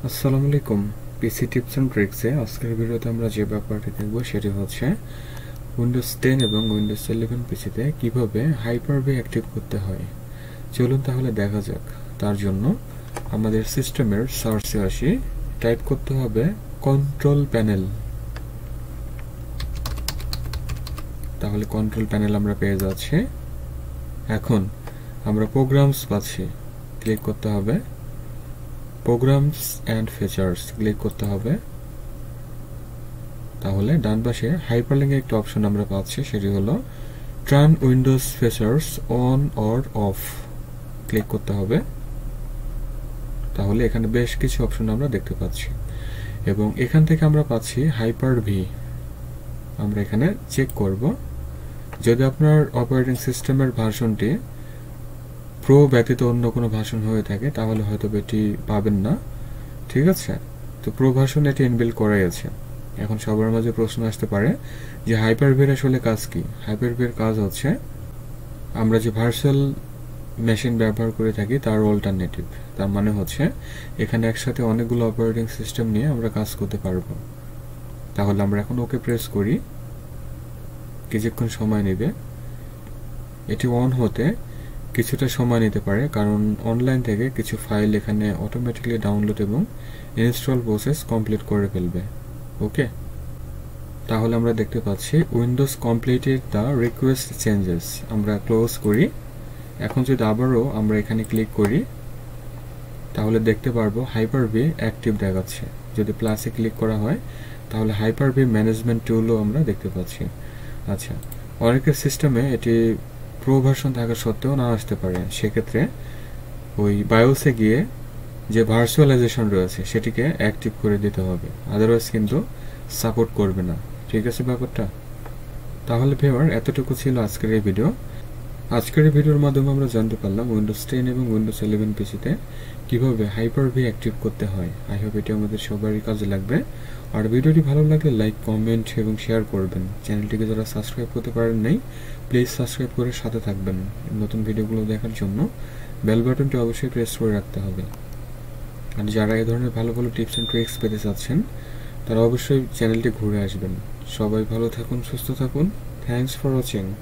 আসসালামু আলাইকুম। পিসি tips and ট্রিক্সে আজকের ভিডিওতে আমরা যে ব্যাপারটি দেখব সেটি হচ্ছে উইন্ডোজ 10 এবং উইন্ডোজ 11 পিসিতে কিভাবে হাইপার-ভি অ্যাক্টিভ করতে হয়। চলুন তাহলে দেখা যাক। তার জন্য আমাদের সিস্টেমের সার্চে আসি, টাইপ করতে হবে কন্ট্রোল প্যানেল। তাহলে কন্ট্রোল প্যানেল আমরা পেয়ে যাচ্ছি। এখন আমরা প্রোগ্রামস পাচ্ছি, ক্লিক করতে হবে। প্রোগ্রামস অ্যান্ড ফিচার্স ক্লিক করতে হবে। তাহলে ডান পাশে হাইপারলিংকের একটা অপশন আমরা পাচ্ছি, সেটি হলো turn Windows features on or of, click করতে হবে। তাহলে এখানে বেশ কিছু অপশন আমরা দেখতে পাচ্ছি এবং এখান থেকে আমরা পাচ্ছি হাইপার-ভি। আমরা এখানে চেক করব। যদি আপনার অপারেটিং সিস্টেমের ভার্সনটি প্রো ব্যতীত অন্য কোনো ভার্সন হয়ে থাকে তাহলে হয়তো এটি পাবেন না, ঠিক আছে? তো প্রো ভার্সন এটি ইনবিল্ড করাই আছে। এখন সবার মাঝে প্রশ্ন আসতে পারে যে হাইপার-ভির আসলে কাজ কি? হাইপার-ভির কাজ হচ্ছে আমরা যে ভার্চুয়াল মেশিন ব্যবহার করে থাকি তার অল্টারনেটিভ। তার মানে হচ্ছে এখানে একসাথে অনেকগুলো অপারেটিং সিস্টেম নিয়ে আমরা কাজ করতে পারবো। তাহলে আমরা এখন ওকে প্রেস করি। কিছুক্ষণ সময় নেবে। এটি অন হতে কিছুটা সময় নিতে পারে, কারণ অনলাইন থেকে কিছু ফাইল এখানে অটোমেটিক্যালি ডাউনলোড এবং ইনস্টল প্রসেস কমপ্লিট করে ফেলবে। ওকে, তাহলে আমরা দেখতে পাচ্ছি Windows completed the request changes. আমরা ক্লোজ করি। এখন যদি আবারও আমরা এখানে ক্লিক করি তাহলে দেখতে পারবো হাইপার-ভি অ্যাক্টিভ দেখাচ্ছে। যদি প্লাসে ক্লিক করা হয় তাহলে হাইপার-ভি ম্যানেজমেন্ট টুলও আমরা দেখতে পাচ্ছি। আচ্ছা, অনেকের সিস্টেমে এটি প্রো ভার্সন থাকা সত্ত্বেও না আসতে পারে। সেক্ষেত্রে ওই বায়োসে গিয়ে যে ভার্চুয়ালাইজেশন রয়েছে সেটিকে অ্যাক্টিভ করে দিতে হবে, আদারওয়াইজ কিন্তু সাপোর্ট করবে না। ঠিক আছে ব্যাপারটা? তাহলে ভিউয়ার, এতটুকু ছিল আজকের এই ভিডিও। আজকের এই ভিডিওর মাধ্যমে আমরা জানতে পারলাম উইন্ডোজ 10 এবং উইন্ডোজ 11 পিসিতে কিভাবে হাইপার-ভি অ্যাক্টিভ করতে হয়। আই হোপ এটি আমাদের সবারই কাজে লাগবে। আর ভিডিওটি ভালো লাগলে লাইক, কমেন্ট এবং শেয়ার করবেন। চ্যানেলটিকে যারা সাবস্ক্রাইব করতে পারেন নাই, প্লিজ সাবস্ক্রাইব করে সাথে থাকবেন। নতুন ভিডিওগুলো দেখার জন্য বেল বাটনটি অবশ্যই প্রেস করে রাখতে হবে। আর যারা এই ধরনের ভালো ভালো টিপস অ্যান্ড ট্রিক্স পেতে চাচ্ছেন তারা অবশ্যই চ্যানেলটি ঘুরে আসবেন। সবাই ভালো থাকুন, সুস্থ থাকুন। Thanks for watching.